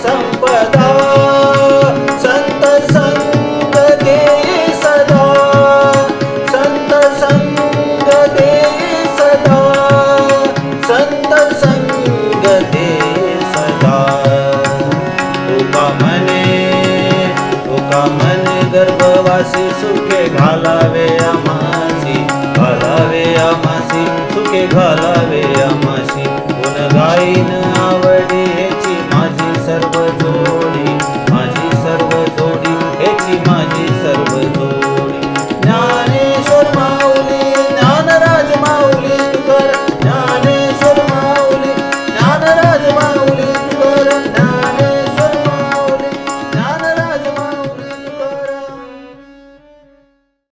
संपदा संत संग दे सदा संत संग दे सदा संत संग दे सदा तुका मने गर्भवासी सुखे घालावे आमासी सुखे घालावे आमासी गुण गाईन